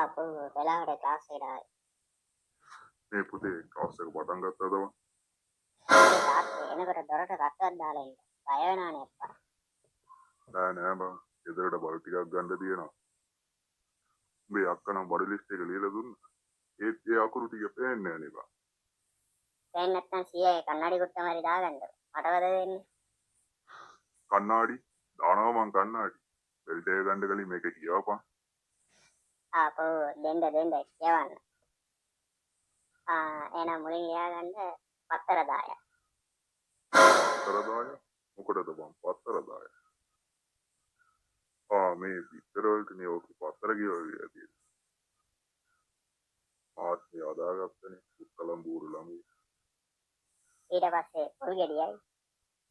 අපෝ වෙලාවට ක්ලාස් එකට ආවේ. මේ පුතේ ක්ලාස් එක පටන් ගත්තද? ක්ලාස් එනකොට දොරට රක්කක් දාලා ඉන්න. බය වෙනානේ අප්පා. නෑ බං. ගෙදරට බඩු ටිකක් ගන්න තියෙනවා. මේ අක්කා නම් බඩු ලිස්ට් එක ලියලා දුන්නා. ඒත් ඒ අකුරු ටික පේන්නේ නෑ නේ බං. දැන් නැත්තම් සීයේ කන්නඩි කුට්ටම හරි දාගන්නද? මටවද දෙන්නේ. කන්නාඩි දානවා මං කන්නාඩි. බෙල්ට් එක ගන්න කලින් මේක කියවපන්. අපෝ දෙන්න කියවන්න. එහෙනම් මුලින් ලියාගන්න පත්තර 10ක්. පත්තර 10? මොකටද බං පත්තර 10? මේ පිටර වලටනේ ඔක පත්තර කියවලා තියෙන්නේ. ආත්මය අදාගත්තනේ උත්තලම් බూరు ළඟ. ඊට පස්සේ පොල් ගෙඩියයි.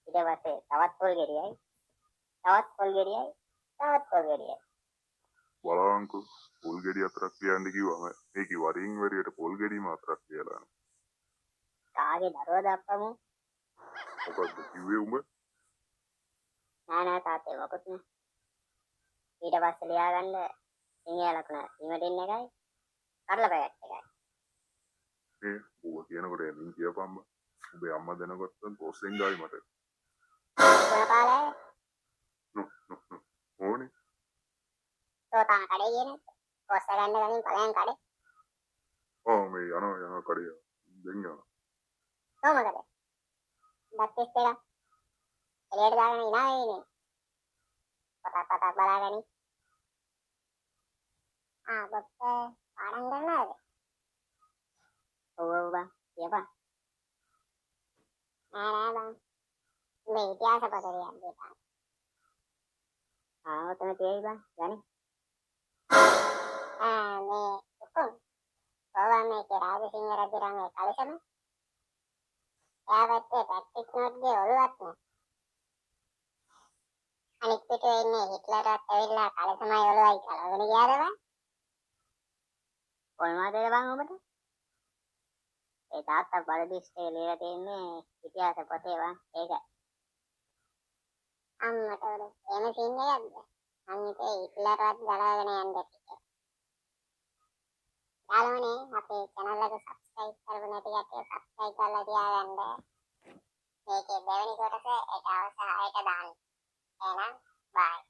ඊට පස්සේ තවත් පොල් ගෙඩියයි. තවත් පොල් ගෙඩියයි. තවත් පොල් ගෙඩියයි. බලංකෝ පොල් ගෙඩි හතරක් කියන්න කිව්වම මේකේ වරින් වරියට පොල් ගෙඩි මාත්‍රක් කියලා. කාගේ දරුවද අප්පමු? මොකද්ද කිව්වේ උඹ? නෑ තාත්තේ මොකුත් නෑ. ඊට පස්සේ ලියාගන්න සිංහල ලකුණ ඉමටින් එකයි. කරලා පැකට් එකයි. මේ ඌව කියනකොට එමින් කියපම්ම. උඹේ අම්මා දැනගත්තොත් පොස්සෙන් ගායි මට. කොනපාලේ ඕනේ. තෝතා කඩේ ගියේ කොස්ස ගන්න ගමින් ඵලයන් කඩේ. මේ යනවා කඩේ. දෙන්න යනවා. කොහමද? බත් එක එළියට දාගෙන ඉනා වෙන්නේ. පතක් බලාගනි. බත් පාඩම් කරනවද? ඔව් බං. කියපන්. නෑ බං. මේ ඉතිහාස පොත ලියන්න දෙපා. ඔතන තියෙයි බං. ගනි. මේ උකුම්. කොහොම මේකේ රාජසිංහ රජුගේ කලසම? එයාවත් ප්‍රැක්ටිස් නෝට් ගේ ඔළුවක් නෑ. අනිත් පිටේ ඉන්නේ හිට්ලර්වත් ඇවිල්ලා කලසමයි ඔළුවයි කලවගෙන ගියාද බං? කොල්මාදේ බං ඔබට? ඒ තාත්තා බලදිස්සේ ලියලා තියෙන්නේ ඉතිහාස පොතේ බං. ඒක. අම්මට උඩ එහෙම සීන් එකක්ද? අනිත් හිට්ලර්වත් ගලවගෙන යන්න පිට. යාළුවනේ අපේ channel එක subscribe කරපු නැති කට්ටිය subscribe කරලා තියාගන්න. මේකේ දෙවෙනි කොටස ඒක අවසානයට දාන්න. එහෙනම් bye.